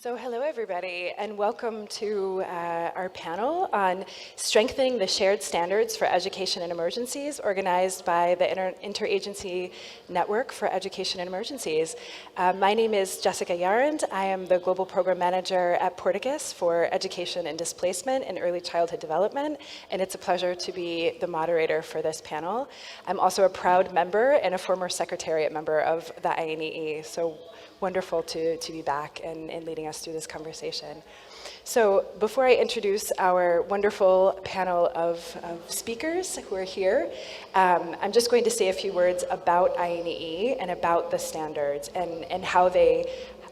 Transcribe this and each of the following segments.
So hello everybody, and welcome to our panel on strengthening the shared standards for education in emergencies, organized by the Interagency Network for Education in Emergencies. My name is Jessica Hjarrand. I am the Global Program Manager at Portuguese for Education and Displacement and Early Childhood Development, and it's a pleasure to be the moderator for this panel. I'm also a proud member and a former Secretariat member of the INEE, so wonderful to be back and leading us through this conversation. So before I introduce our wonderful panel of speakers who are here, I'm just going to say a few words about INEE and about the standards and how they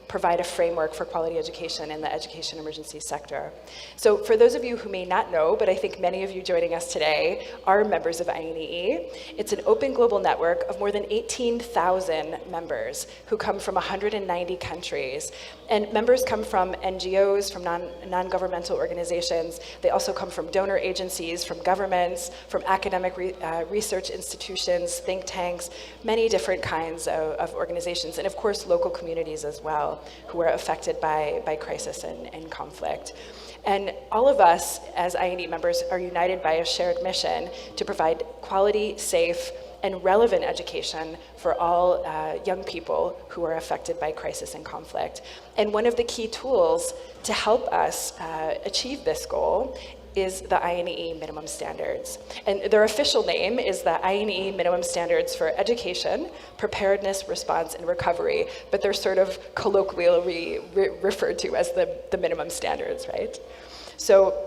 provide a framework for quality education in the education emergency sector. So for those of you who may not know, but I think many of you joining us today are members of INEE, it's an open global network of more than 18,000 members who come from 190 countries. And members come from NGOs, from non-governmental organizations. They also come from donor agencies, from governments, from academic research institutions, think tanks, many different kinds of organizations, and of course local communities as well, who are affected by crisis and conflict. And all of us as INEE members are united by a shared mission to provide quality, safe, and relevant education for all young people who are affected by crisis and conflict. And one of the key tools to help us achieve this goal is the INEE Minimum Standards. And their official name is the INEE Minimum Standards for Education, Preparedness, Response, and Recovery, but they're sort of colloquially referred to as the minimum standards, right? So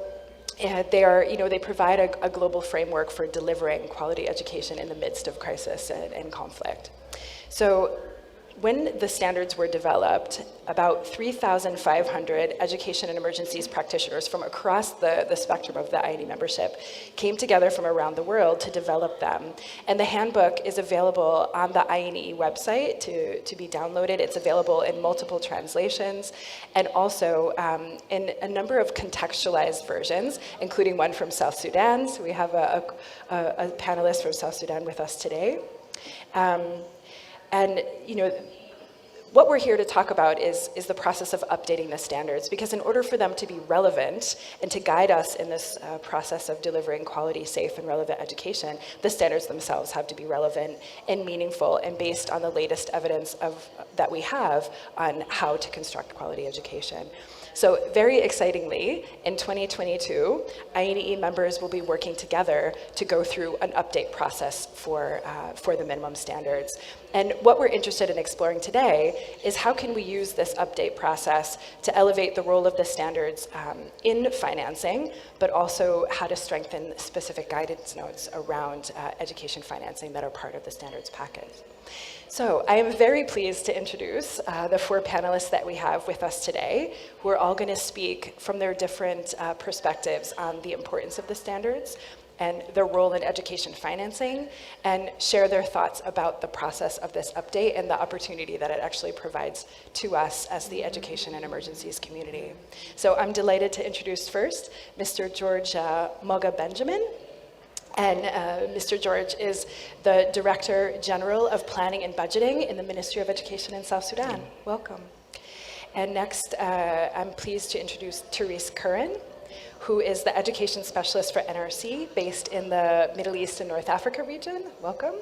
they provide a global framework for delivering quality education in the midst of crisis and conflict. So when the standards were developed, about 3,500 education and emergencies practitioners from across the spectrum of the INEE membership came together from around the world to develop them. And the handbook is available on the INEE website to be downloaded. It's available in multiple translations and also in a number of contextualized versions, including one from South Sudan. So we have a panelist from South Sudan with us today. And what we're here to talk about is the process of updating the standards, because in order for them to be relevant and to guide us in this process of delivering quality, safe, and relevant education, the standards themselves have to be relevant and meaningful and based on the latest evidence that we have on how to construct quality education. So very excitingly, in 2022, INEE members will be working together to go through an update process for the minimum standards. And what we're interested in exploring today is how can we use this update process to elevate the role of the standards in financing, but also how to strengthen specific guidance notes around education financing that are part of the standards package. So I am very pleased to introduce the four panelists that we have with us today, who are all going to speak from their different perspectives on the importance of the standards and their role in education financing, and share their thoughts about the process of this update and the opportunity that it actually provides to us as the education and emergencies community. So I'm delighted to introduce first Mr. George Mogga Benjamin. And Mr. George is the Director General of Planning and Budgeting in the Ministry of Education in South Sudan. Welcome. And next, I'm pleased to introduce Therese Curran, who is the Education Specialist for NRC based in the Middle East and North Africa region. Welcome.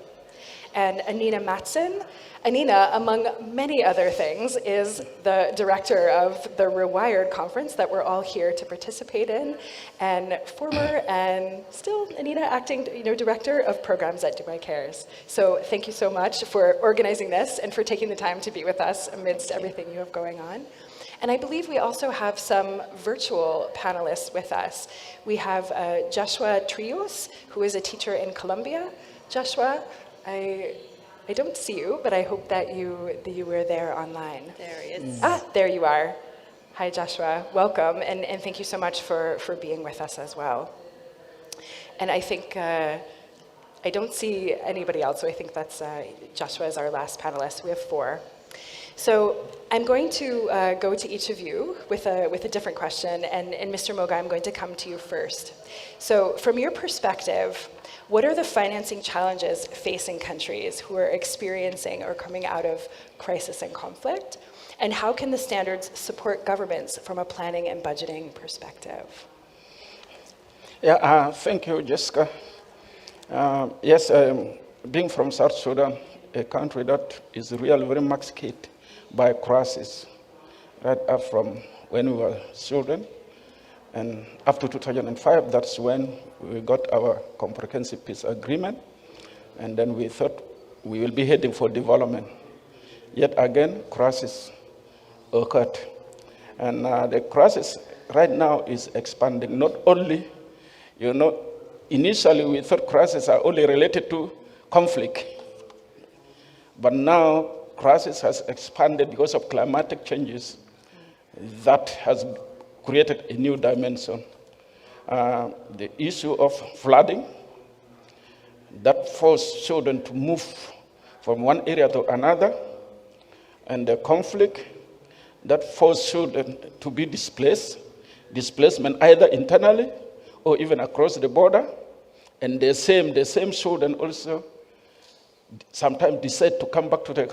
And Annina Mattsson. Annina, among many other things, is the director of the RewirEd conference that we're all here to participate in, and former and still Annina acting director of programs at Dubai Cares. So thank you so much for organizing this and for taking the time to be with us amidst everything you have going on. And I believe we also have some virtual panelists with us. We have Josué Trillos, who is a teacher in Colombia. Josué, I don't see you, but I hope that you were there online. There he is. There you are. Hi, Josué. Welcome, and thank you so much for being with us as well. And I think I don't see anybody else, so I think that's Josué is our last panelist. We have four. So I'm going to go to each of you with a different question, and Mr. Mogga, I'm going to come to you first. So from your perspective, what are the financing challenges facing countries who are experiencing or coming out of crisis and conflict? And how can the standards support governments from a planning and budgeting perspective? Yeah, thank you, Jessica. Yes, being from South Sudan, a country that is really very much hit by crisis, right up from when we were children, and up to 2005, that's when we got our comprehensive peace agreement, and then we thought we will be heading for development. Yet again, crisis occurred. And the crisis right now is expanding. Not only, initially we thought crises are only related to conflict. But now crisis has expanded because of climatic changes that has created a new dimension. The issue of flooding that forced children to move from one area to another, and the conflict that forced children to be displacement either internally or even across the border, and the same children also sometimes decide to come back to a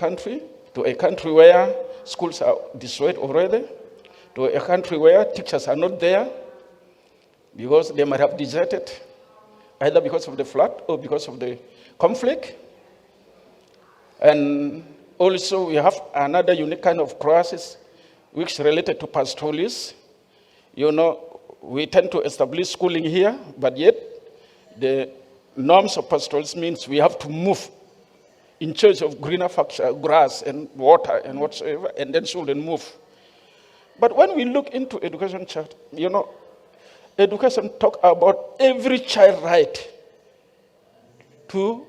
country where schools are destroyed already, to a country where teachers are not there because they might have deserted, either because of the flood or because of the conflict. And also we have another unique kind of crisis which is related to pastoralists. We tend to establish schooling here, but yet the norms of pastoralists means we have to move in search of greener grass and water and whatsoever, and then children move. But when we look into education, education talk about every child right to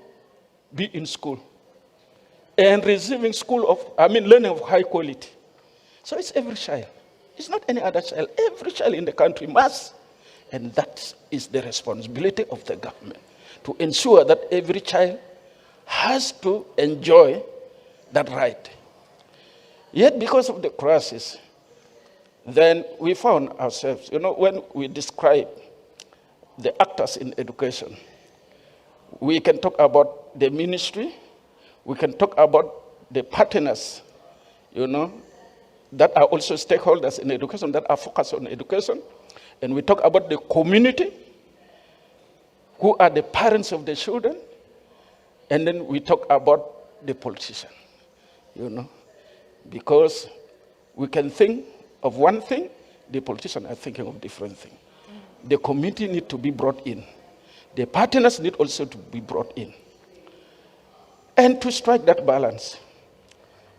be in school and receiving learning of high quality. So it's every child. It's not any other child. Every child in the country must. And that is the responsibility of the government, to ensure that every child has to enjoy that right. Yet because of the crisis, then we found ourselves, when we describe the actors in education, we can talk about the ministry, we can talk about the partners, that are also stakeholders in education, that are focused on education. And we talk about the community, who are the parents of the children. And then we talk about the politician, because we can think of one thing, the politicians are thinking of different thing. The community need to be brought in. The partners need also to be brought in. And to strike that balance,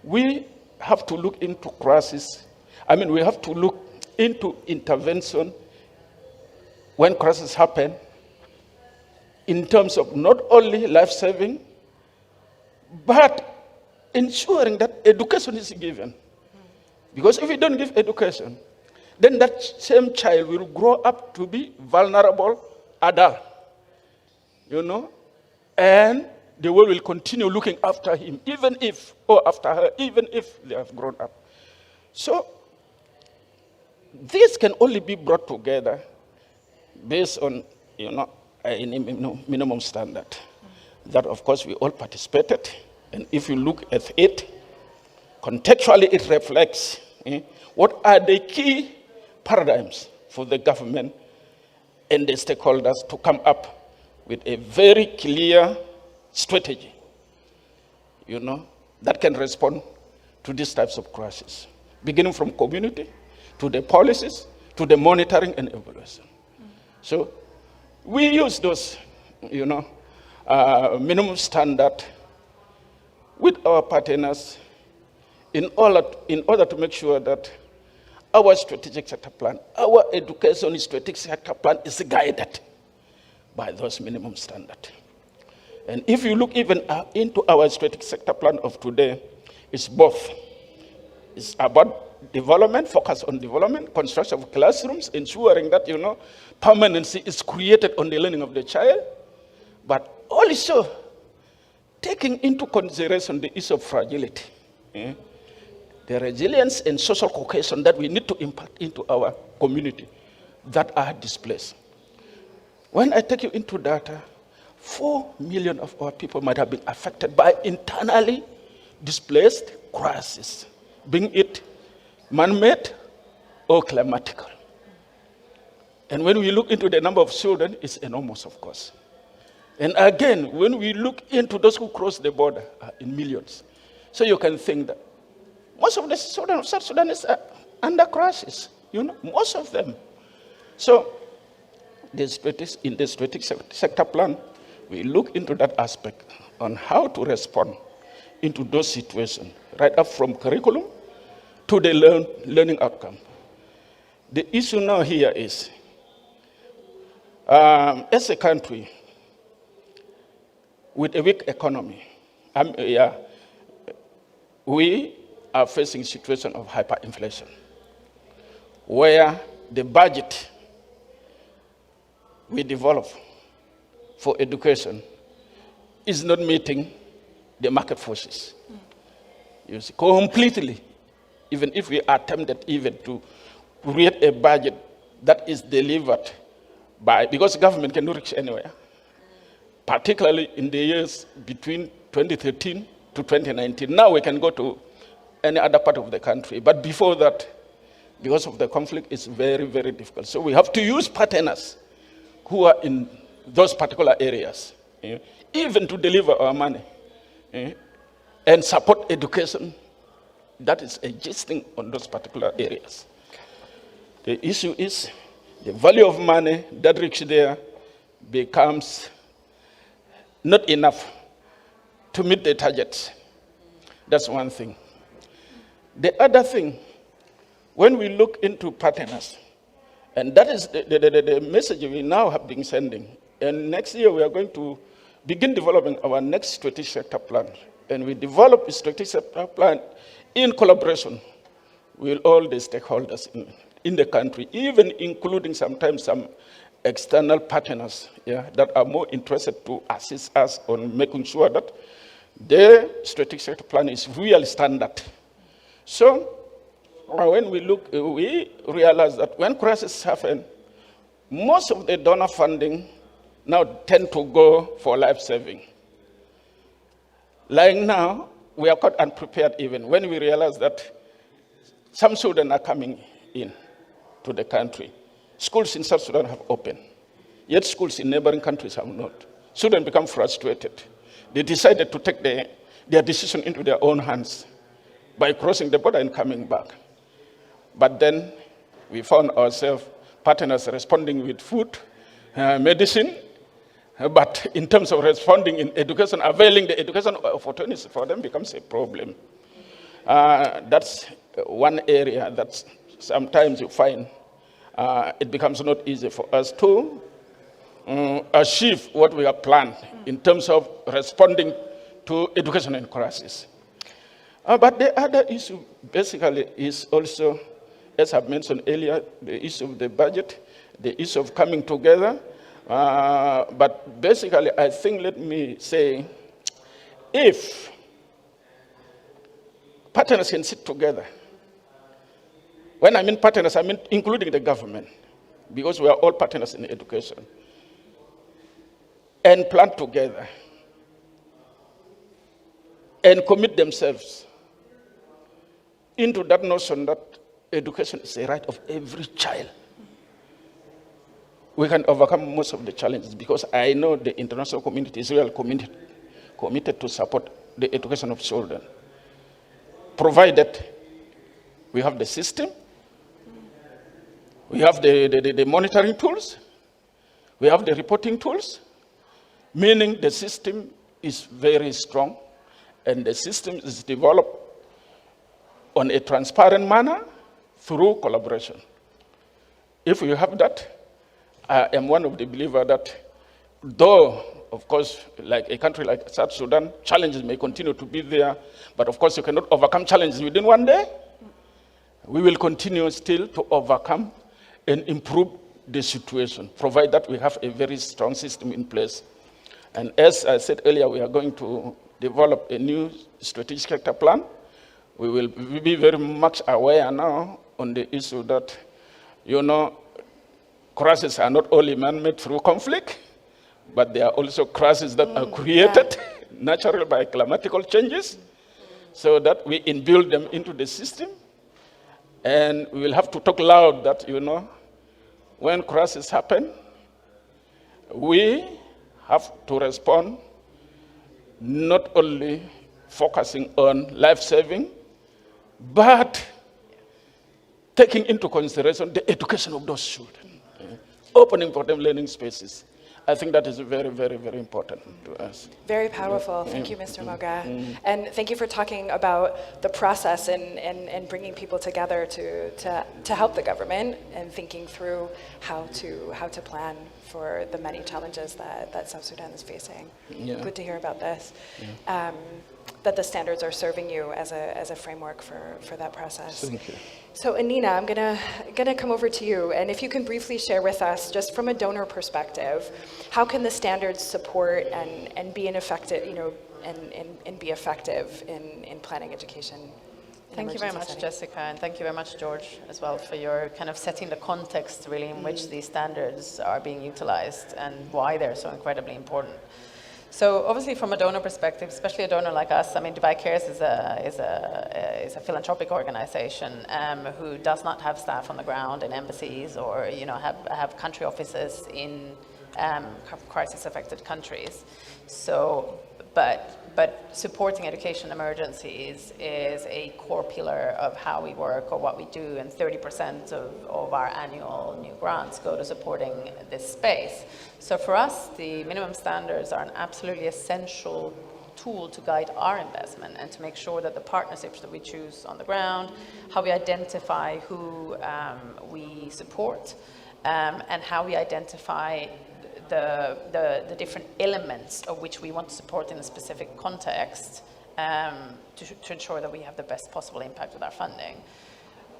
we have to look into crisis. We have to look into intervention when crises happen in terms of not only life-saving, but ensuring that education is given. Because if you don't give education, then that same child will grow up to be vulnerable adult, and the world will continue looking after him, or after her, even if they have grown up. So, this can only be brought together based on, INEE minimum standard. That, of course, we all participated. And if you look at it, contextually it reflects what are the key paradigms for the government and the stakeholders to come up with a very clear strategy, that can respond to these types of crises, beginning from community, to the policies, to the monitoring and evaluation. So we use those, minimum standard with our partners in order to make sure that our strategic sector plan, our education strategic sector plan is guided by those minimum standards. And if you look even into our strategic sector plan of today, it's both. It's about development, focus on development, construction of classrooms, ensuring that, permanency is created on the learning of the child, but also taking into consideration the issue of fragility, the resilience and social cohesion that we need to impact into our community that are displaced. When I take you into data, 4 million of our people might have been affected by internally displaced crisis, being it man-made or climatical. And when we look into the number of children, it's enormous, of course. And again, when we look into those who cross the border, in millions. So you can think that most of the children of South Sudan is under crisis, most of them. So in the strategic sector plan, we look into that aspect on how to respond into those situations, right up from curriculum to the learning outcome. The issue now here is, as a country with a weak economy, we are facing a situation of hyperinflation, where the budget we develop for education is not meeting the market forces. You see, completely, even if we are tempted even to create a budget that is delivered because government cannot reach anywhere, particularly in the years between 2013 to 2019. Now we can go to any other part of the country, but before that, because of the conflict, it's very, very difficult. So we have to use partners who are in those particular areas, even to deliver our money and support education that is existing on those particular areas. The issue is the value of money that reaches there becomes not enough to meet the targets. That's one thing. The other thing, when we look into partners, and that is the message we now have been sending, and next year we are going to begin developing our next strategic sector plan. And we develop a strategic sector plan in collaboration with all the stakeholders in the country, even including sometimes some external partners that are more interested to assist us on making sure that the strategic sector plan is real standard. So when we look, we realize that when crises happen, most of the donor funding now tend to go for life saving. Like now, we are quite unprepared even when we realize that some children are coming in to the country. Schools in South Sudan have opened, yet schools in neighboring countries have not. Children become frustrated. They decided to take their decision into their own hands by crossing the border and coming back. But then we found ourselves partners responding with food, medicine, but in terms of responding in education, availing the education opportunities for them becomes a problem. That's one area that sometimes you find it becomes not easy for us to achieve what we have planned in terms of responding to education and crisis. But the other issue basically is also, as I've mentioned earlier, the issue of the budget, the issue of coming together. But basically, I think, let me say, if partners can sit together, when I mean partners, I mean including the government, because we are all partners in education, and plan together, and commit themselves into that notion that education is a right of every child, we can overcome most of the challenges, because I know the international community is really committed to support the education of children, provided we have the system, we have the monitoring tools, we have the reporting tools, meaning the system is very strong, and the system is developed on a transparent manner through collaboration. If we have that, I am one of the believers that, though, of course, like a country like South Sudan, challenges may continue to be there, but of course you cannot overcome challenges within one day. We will continue still to overcome and improve the situation, provided that we have a very strong system in place. And as I said earlier, we are going to develop a new strategic sector plan. We will be very much aware now on the issue that, crises are not only man-made through conflict, but they are also crises that are created naturally by climatical changes, so that we inbuild them into the system. And we will have to talk loud that, when crises happen, we have to respond not only focusing on life-saving, but taking into consideration the education of those children, opening for them learning spaces. I think that is very, very, very important to us. Very powerful. Thank you, Mr. Mogga. And thank you for talking about the process and bringing people together to help the government and thinking through how to plan for the many challenges that South Sudan is facing. Yeah. Good to hear about this. That the standards are serving you as a framework for that process. Thank you. So Annina, I'm gonna come over to you, and if you can briefly share with us, just from a donor perspective, how can the standards support and be an effective, and be effective in planning education? Thank you very much, Jessica, and thank you very much, George, as well, for your kind of setting the context, really, in which these standards are being utilized and why they're so incredibly important. So obviously from a donor perspective, especially a donor like us, I mean, Dubai Cares is a philanthropic organization who does not have staff on the ground in embassies or, have country offices in crisis-affected countries. So, but supporting education emergencies is a core pillar of how we work or what we do, and 30% of our annual new grants go to supporting this space. So for us, the minimum standards are an absolutely essential tool to guide our investment and to make sure that the partnerships that we choose on the ground, how we identify who we support, and how we identify the different elements of which we want to support in a specific context to ensure that we have the best possible impact with our funding.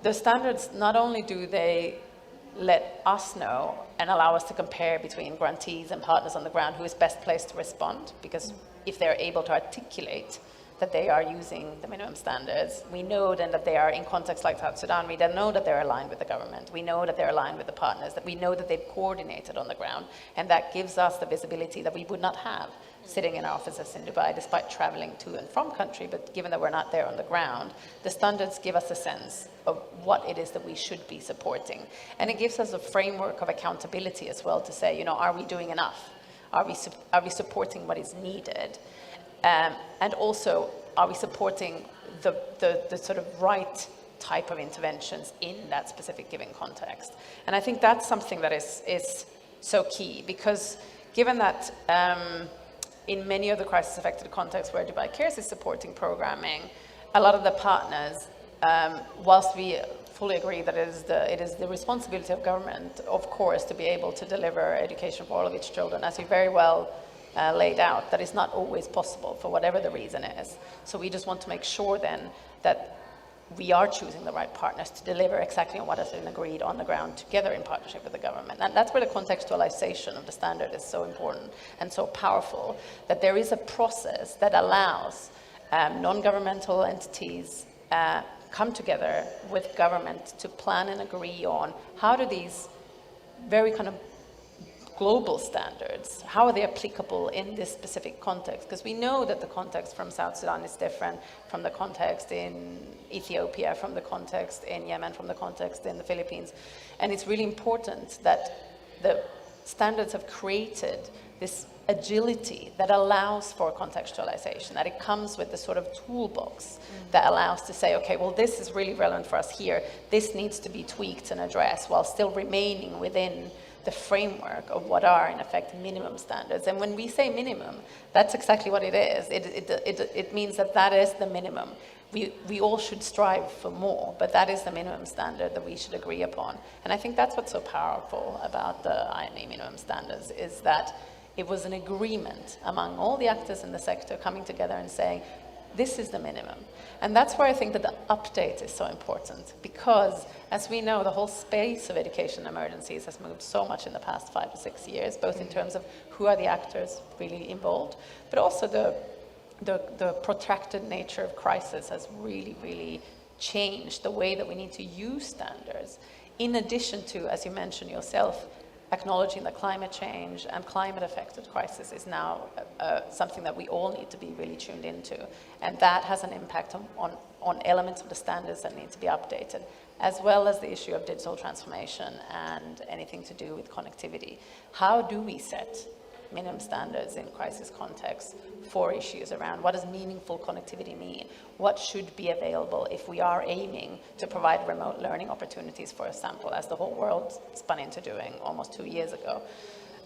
The standards, not only do they let us know and allow us to compare between grantees and partners on the ground who is best placed to respond, because if they're able to articulate that they are using the minimum standards, we know then that they are in contexts like South Sudan, we then know that they're aligned with the government, we know that they're aligned with the partners, that we know that they've coordinated on the ground, and that gives us the visibility that we would not have sitting in our offices in Dubai, despite traveling to and from country, but given that we're not there on the ground, the standards give us a sense of what it is that we should be supporting. And it gives us a framework of accountability as well to say, are we doing enough? Are we supporting what is needed? And also, are we supporting the sort of right type of interventions in that specific given context? And I think that's something that is so key, because given that in many of the crisis-affected contexts where Dubai Cares is supporting a lot of the partners, whilst we fully agree that it is the responsibility of government, of course, to be able to deliver education for all of its children, as you very well laid out, that is not always possible for whatever the reason is. So we just want to make sure then that we are choosing the right partners to deliver exactly on what has been agreed on the ground together in partnership with the government. And that's where the contextualization of the standard is so important and so powerful, that there is a process that allows non-governmental entities come together with government to plan and agree on how do these very kind of global standards, how are they applicable in this specific context? Because we know that the context from South Sudan is different from the context in Ethiopia, from the context in Yemen, from the context in the Philippines. And it's really important that the standards have created this agility that allows for contextualization, that it comes with the sort of toolbox that allows to say, okay, well, this is really relevant for us here. This needs to be tweaked and addressed while still remaining within the framework of what are, in effect, minimum standards. And when we say minimum, that's exactly what it is. It means that is the minimum. We all should strive for more, but that is the minimum standard that we should agree upon. And I think that's what's so powerful about the INEE Minimum Standards, is that it was an agreement among all the actors in the sector coming together and saying, this is the minimum. And that's where I think that the update is so important, because as we know, the whole space of education emergencies has moved so much in the past 5 to 6 years, both in terms of who are the actors really involved, but also the protracted nature of crisis has really, really changed the way that we need to use standards. In addition to, as you mentioned yourself, acknowledging that climate change and climate-affected crisis is now something that we all need to be really tuned into. And that has an impact on elements of the standards that need to be updated. as well as the issue of digital transformation and anything to do with connectivity. How do we set minimum standards in crisis context for issues around what does meaningful connectivity mean? What should be available if we are aiming to provide remote learning opportunities, for example, as the whole world spun into doing almost 2 years ago?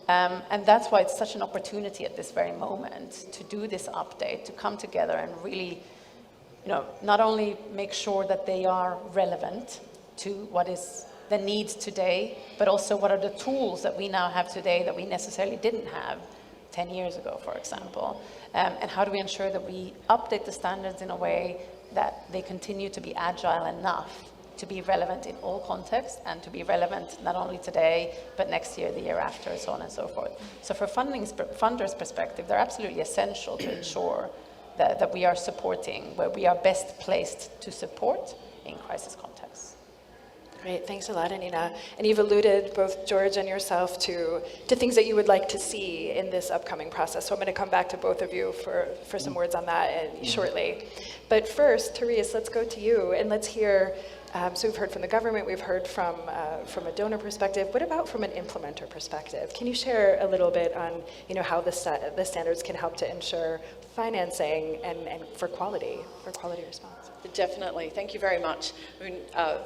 And that's why it's such an opportunity at this very moment to do this update, to come together and really, not only make sure that they are relevant to what is the needs today, but also what are the tools that we now have today that we necessarily didn't have 10 years ago, for example. And how do we ensure that we update the standards in a way that they continue to be agile enough to be relevant in all contexts and to be relevant not only today, but next year, the year after, so on and so forth. So for funders' perspective, they're absolutely essential to ensure that we are supporting where we are best placed to support in crisis contexts. Great, thanks a lot, Annina. And you've alluded, both George and yourself, to things that you would like to see in this upcoming process. So I'm going to come back to both of you for some words on that shortly. But first, Therese, let's go to you and let's hear, so we've heard from the government, we've heard from a donor perspective. What about from an implementer perspective? Can you share a little bit on how the standards can help to ensure financing and for quality response? Definitely. Thank you very much. I mean,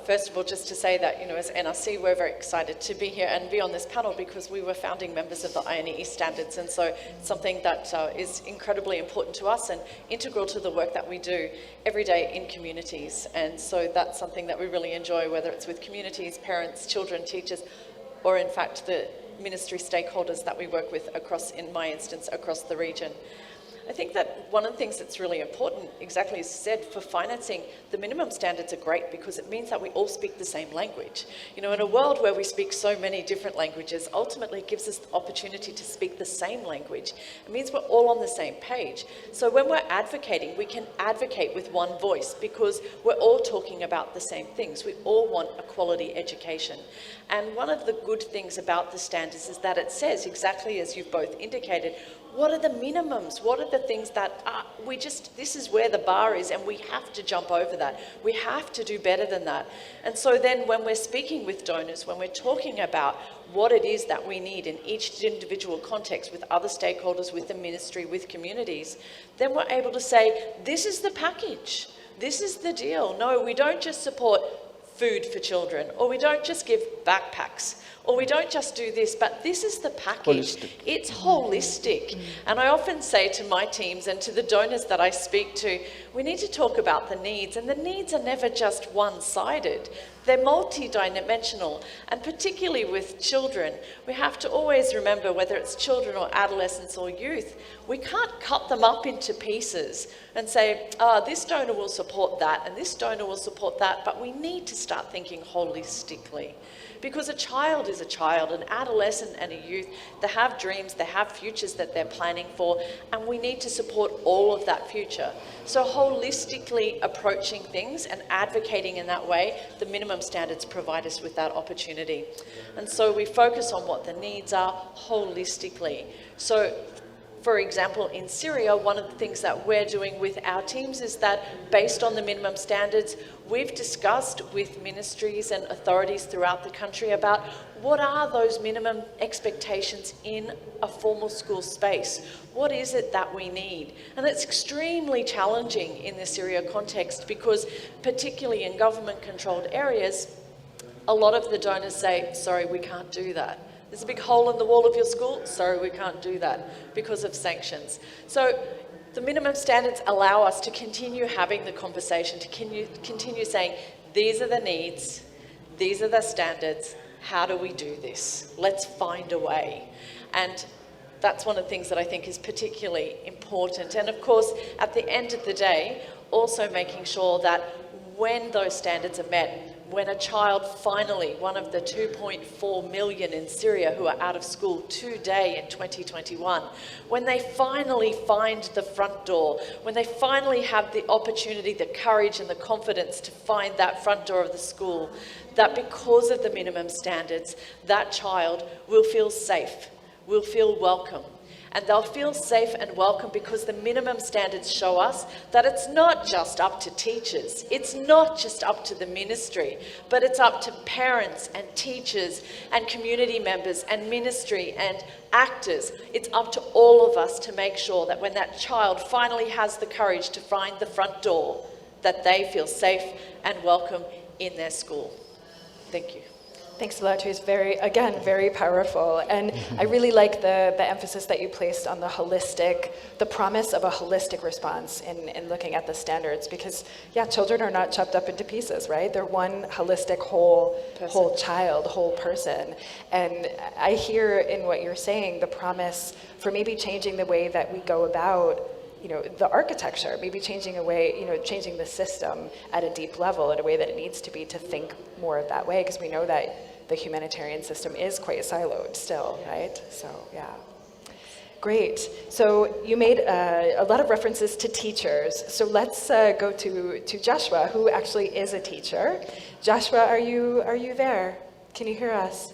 first of all, just to say that, as NRC, we're very excited to be here and be on this panel because we were founding members of the INEE Standards, and so something that is incredibly important to us and integral to the work that we do every day in communities. And so that's something that we really enjoy, whether it's with communities, parents, children, teachers, or in fact the ministry stakeholders that we work with across, in my instance, across the region. I think that one of the things that's really important, exactly as said, for financing, the minimum standards are great because it means that we all speak the same language. In a world where we speak so many different languages, ultimately it gives us the opportunity to speak the same language. It means we're all on the same page. So when we're advocating, we can advocate with one voice because we're all talking about the same things. We all want a quality education. And one of the good things about the standards is that it says, exactly as you've both indicated, what are the minimums? What are the things that this is where the bar is and we have to jump over that. We have to do better than that. And so then when we're speaking with donors, when we're talking about what it is that we need in each individual context with other stakeholders, with the ministry, with communities, then we're able to say, this is the package. This is the deal. No, we don't just support food for children, or we don't just give backpacks, or we don't just do this, but this is the package. Holistic. It's holistic. And I often say to my teams and to the donors that I speak to, we need to talk about the needs, and the needs are never just one-sided. They're multi-dimensional, and particularly with children, we have to always remember, whether it's children or adolescents or youth, we can't cut them up into pieces and say, this donor will support that and this donor will support that, but we need to start thinking holistically. Because a child is a child, an adolescent and a youth, they have dreams, they have futures that they're planning for, and we need to support all of that future. So holistically approaching things and advocating in that way, the minimum standards provide us with that opportunity. And so we focus on what the needs are holistically. So, for example, in Syria, one of the things that we're doing with our teams is that, based on the minimum standards, we've discussed with ministries and authorities throughout the country about what are those minimum expectations in a formal school space. What is it that we need? And it's extremely challenging in the Syria context because, particularly in government-controlled areas, a lot of the donors say, sorry, we can't do that. There's a big hole in the wall of your school. Sorry, we can't do that because of sanctions. So the minimum standards allow us to continue having the conversation, to continue saying, these are the needs, these are the standards, how do we do this? Let's find a way. And that's one of the things that I think is particularly important. And of course, at the end of the day, also making sure that when those standards are met, when a child finally, one of the 2.4 million in Syria who are out of school today in 2021, when they finally find the front door, when they finally have the opportunity, the courage and the confidence to find that front door of the school, that because of the minimum standards, that child will feel safe, will feel welcome, And they'll feel safe and welcome because the minimum standards show us that it's not just up to teachers, it's not just up to the ministry, but it's up to parents and teachers and community members and ministry and actors. It's up to all of us to make sure that when that child finally has the courage to find the front door, that they feel safe and welcome in their school. Thank you. Thanks a lot, Therese. Very powerful. And I really like the emphasis that you placed on the promise of a holistic response in looking at the standards, because, yeah, children are not chopped up into pieces, right? They're one holistic whole child, whole person. And I hear in what you're saying the promise for maybe changing the way that we go about the architecture, maybe changing the system at a deep level in a way that it needs to be, to think more of that way, because we know that the humanitarian system is quite siloed still, right? So, yeah. Great. So you made a lot of references to teachers. So let's go to Josué, who actually is a teacher. Josué, are you there? Can you hear us?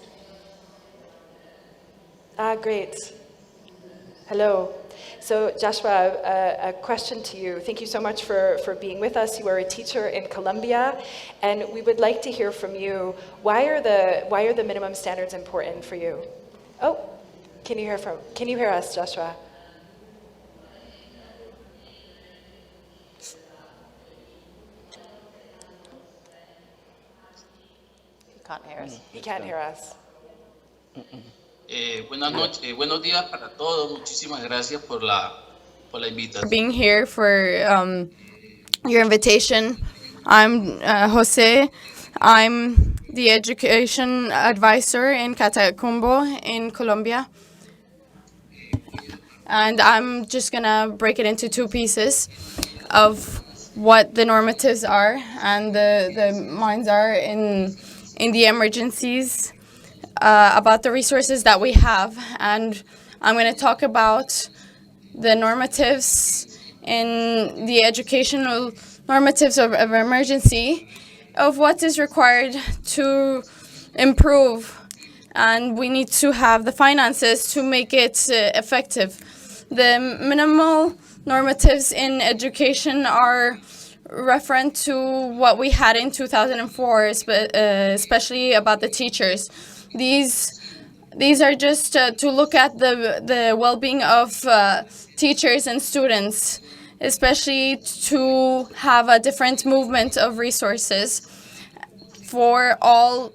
Great. Hello. So Josué, a question to you. Thank you so much for being with us. You are a teacher in Colombia, and we would like to hear from you. Why are the minimum standards important for you? Oh, can you hear us, Josué? He can't hear us. He can't hear us. Buenos días para todos. Muchísimas gracias por la invitación. Being here for your invitation. I'm Josué. I'm the education advisor in Catatumbo in Colombia. And I'm just gonna break it into two pieces of what the normatives are and the minds are in the emergencies. About the resources that we have, and I'm going to talk about the normatives in the educational normatives of emergency, of what is required to improve, and we need to have the finances to make it effective. The minimal normatives in education are referent to what we had in 2004, especially about the teachers. These are just to look at the well-being of teachers and students, especially to have a different movement of resources for all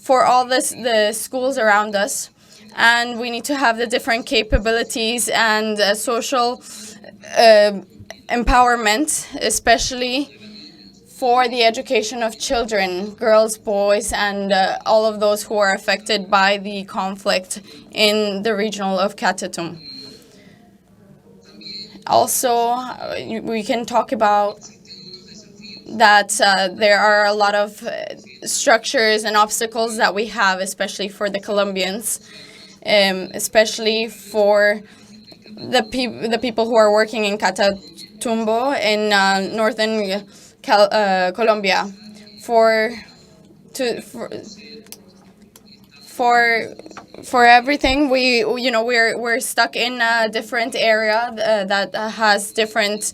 the schools around us. And we need to have the different capabilities and social empowerment, especially for the education of children, girls, boys, and all of those who are affected by the conflict in the region of Catatumbo. Also, we can talk about that there are a lot of structures and obstacles that we have, especially for the Colombians, especially for the people who are working in Catatumbo in northern Colombia. For everything, we're stuck in a different area that has different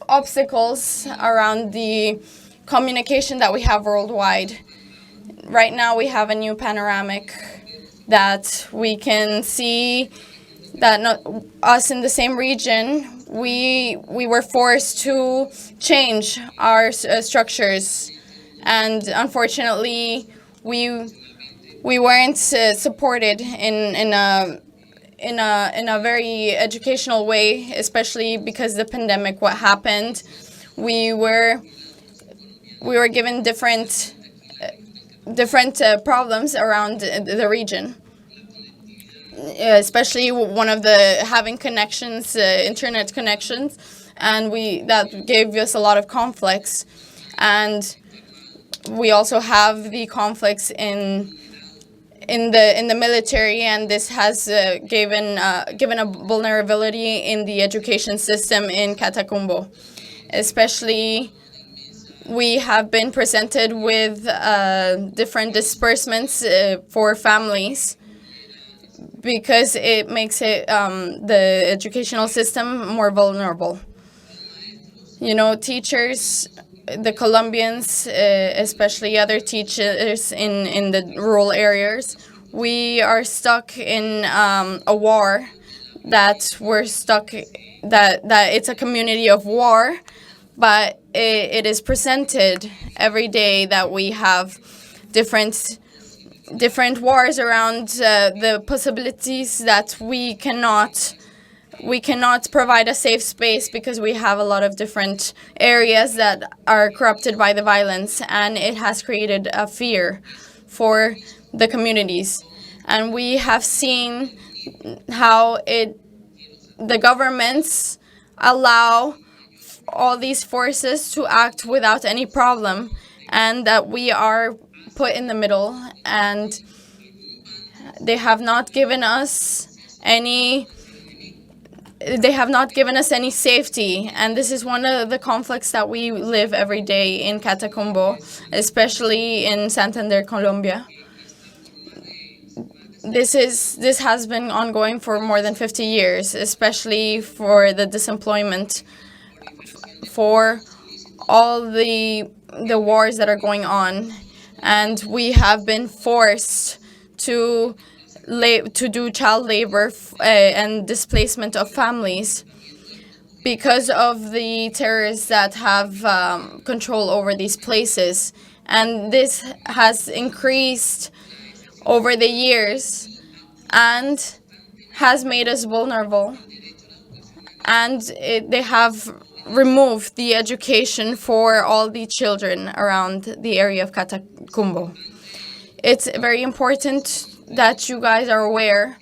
obstacles around the communication that we have worldwide. Right now, we have a new panoramic that we can see that not us in the same region. We were forced to change our structures, and unfortunately, we weren't supported in a very educational way, especially because the pandemic. What happened? We were given different problems around the region. Especially one of the having connections, internet connections, and that gave us a lot of conflicts. And we also have the conflicts in the military, and this has given a vulnerability in the education system in Catatumbo. Especially, we have been presented with different disbursements for families, because it makes the educational system more vulnerable. You know, teachers, the Colombians, especially other teachers in the rural areas, we are stuck in a war that we're stuck, that it's a community of war, but it is presented every day that we have different wars around the possibilities that we cannot provide a safe space because we have a lot of different areas that are corrupted by the violence, and it has created a fear for the communities. And we have seen how the governments allow all these forces to act without any problem, and that we are put in the middle, and they have not given us any safety. And this is one of the conflicts that we live every day in Catatumbo, especially in Santander, Colombia. This has been ongoing for more than 50 years, especially for the disemployment, for all the wars that are going on. And we have been forced to do child labor and displacement of families because of the terrorists that have control over these places. And this has increased over the years and has made us vulnerable. And they have removed the education for all the children around the area of Catatumbo. It's very important that you guys are aware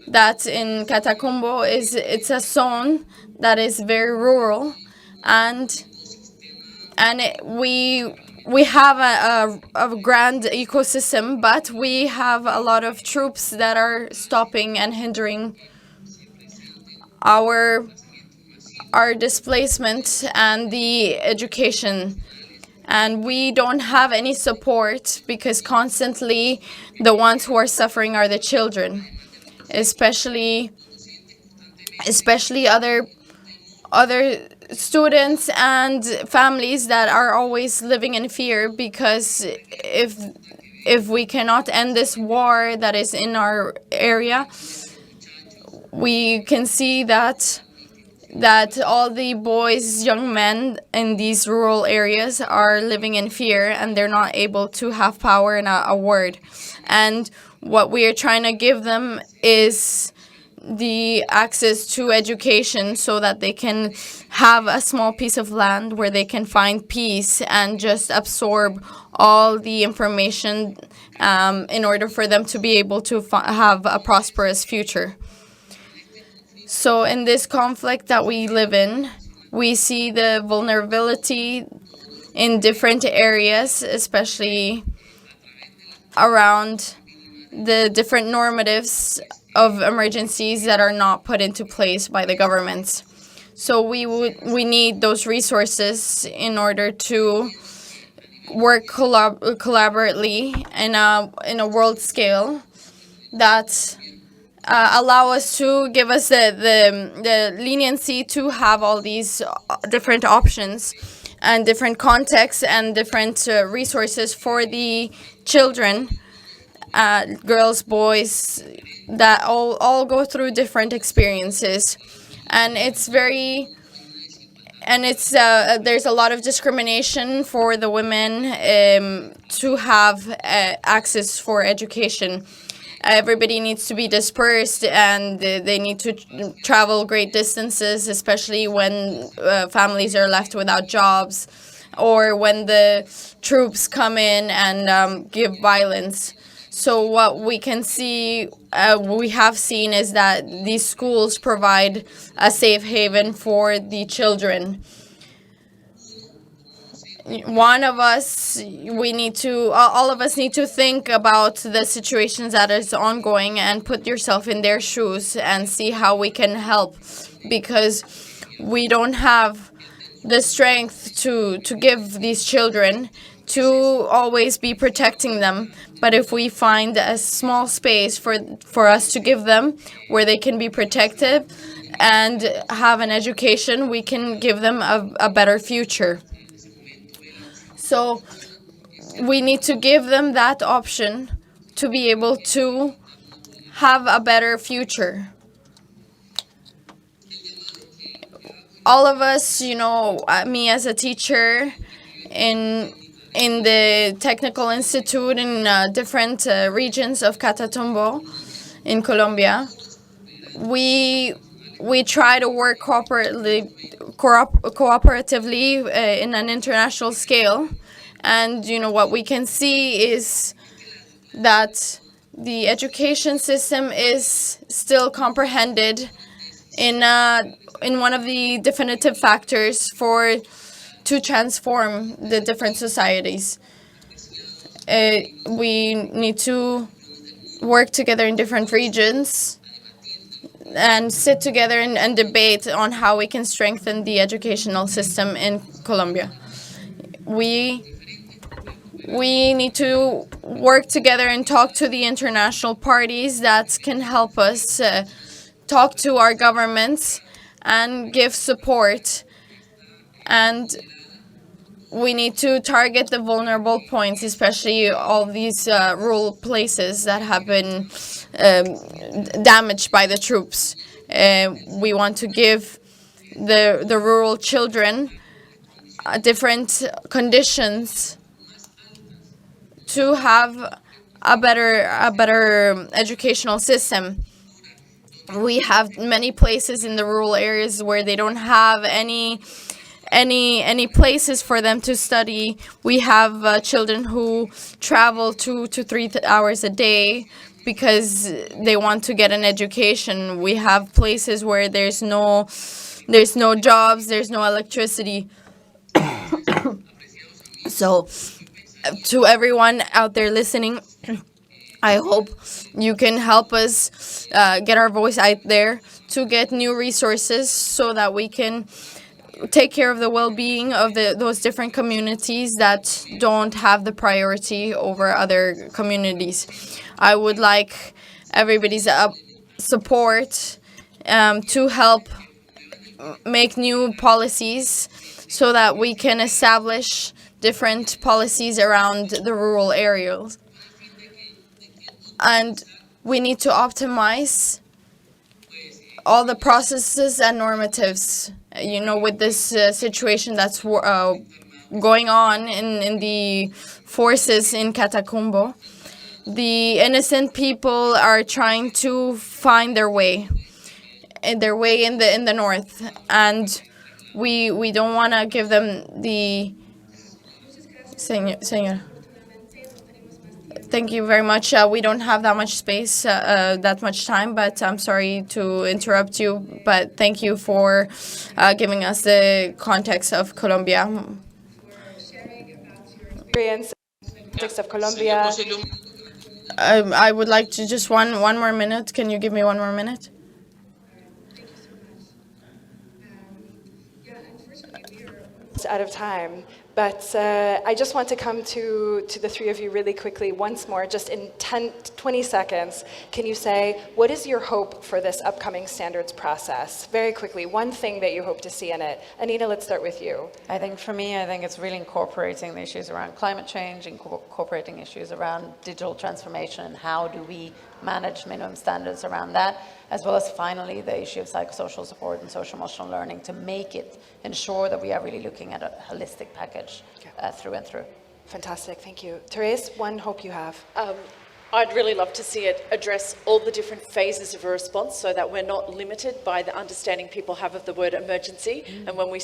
that in Catatumbo it's a zone that is very rural, and we have a grand ecosystem, but we have a lot of troops that are stopping and hindering our displacement and the education. And we don't have any support because constantly the ones who are suffering are the children, especially other students and families that are always living in fear, because if we cannot end this war that is in our area, we can see that all the boys, young men in these rural areas are living in fear, and they're not able to have power and a word. And what we are trying to give them is the access to education so that they can have a small piece of land where they can find peace and just absorb all the information in order for them to be able to have a prosperous future. So in this conflict that we live in, we see the vulnerability in different areas, especially around the different normatives of emergencies that are not put into place by the governments. So we need those resources in order to work collaboratively in a world scale that allow us to give us the leniency to have all these different options and different contexts and different resources for the children, girls, boys, that all go through different experiences. And there's a lot of discrimination for the women to have access for education. Everybody needs to be dispersed, and they need to travel great distances, especially when families are left without jobs or when the troops come in and give violence. So what we can see, we have seen, is that these schools provide a safe haven for the children. All of us need to think about the situations that is ongoing and put yourself in their shoes and see how we can help, because we don't have the strength to give these children to always be protecting them. But if we find a small space for us to give them where they can be protected and have an education, we can give them a better future. So we need to give them that option to be able to have a better future. All of us, you know, me as a teacher in the Technical Institute in different regions of Catatumbo in Colombia, we try to work cooperatively in an international scale. And, you know, what we can see is that the education system is still comprehended in one of the definitive factors to transform the different societies. We need to work together in different regions and sit together and debate on how we can strengthen the educational system in Colombia. We need to work together and talk to the international parties that can help us talk to our governments and give support. And we need to target the vulnerable points, especially all these rural places that have been damaged by the troops. We want to give the rural children different conditions to have a better educational system. We have many places in the rural areas where they don't have any places for them to study. We have children who travel 2 to 3 hours a day because they want to get an education. We have places where there's no jobs, there's no electricity. So to everyone out there listening, I hope you can help us get our voice out there to get new resources so that we can take care of the well-being of those different communities that don't have the priority over other communities. I would like everybody's support to help make new policies so that we can establish different policies around the rural areas. And we need to optimize all the processes and normatives, you know, with this situation that's going on in the forces in Catatumbo. The innocent people are trying to find their way in the north, and we don't want to give them the... Señor. Thank you very much. We don't have that much space, that much time, but I'm sorry to interrupt you. But thank you for giving us the context of Colombia. Experience, context of Colombia. I would like to just one more minute. Can you give me 1 more minute? It's out of time. But I just want to come to the three of you really quickly once more, just in 20 seconds. Can you say, what is your hope for this upcoming standards process? Very quickly, one thing that you hope to see in it. Annina, let's start with you. I think for me, it's really incorporating the issues around climate change, incorporating issues around digital transformation, and how do we manage minimum standards around that, as well as finally the issue of psychosocial support and social emotional learning to ensure that we are really looking at a holistic package through and through. Fantastic, thank you. Therese, one hope you have. I'd really love to see it address all the different phases of a response so that we're not limited by the understanding people have of the word emergency. And when we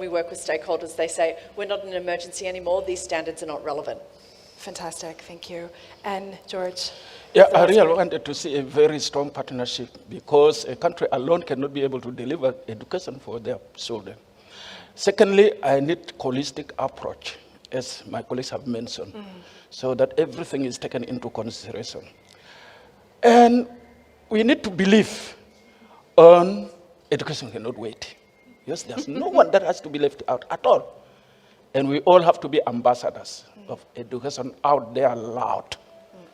work with stakeholders, they say, we're not in an emergency anymore, these standards are not relevant. Fantastic, thank you. And George? Yeah, I really wanted to see a very strong partnership because a country alone cannot be able to deliver education for their children. Secondly, I need holistic approach, as my colleagues have mentioned, so that everything is taken into consideration. And we need to believe on education cannot wait. Yes, there's no one that has to be left out at all. And we all have to be ambassadors of education out there loud.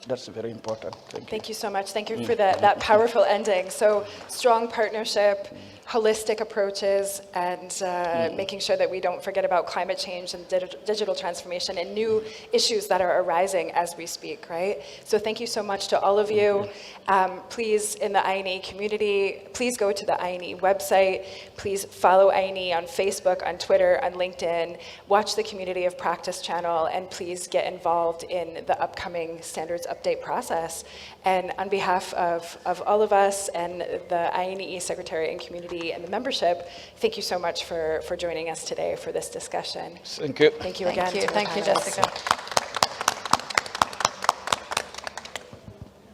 That's very important. Thank you. Thank you so much. Thank you for that powerful ending. So strong partnership, holistic approaches, and making sure that we don't forget about climate change and digital transformation and new issues that are arising as we speak, right? So thank you so much to all of you. Please, in the INEE community, please go to the INEE website. Please follow INEE on Facebook, on Twitter, on LinkedIn. Watch the Community of Practice channel, and please get involved in the upcoming standards update process. And on behalf of all of us and the INEE Secretary and community and the membership, thank you so much for joining us today for this discussion. Thank you. Thank you again. Thank you, to the panelists. Jessica.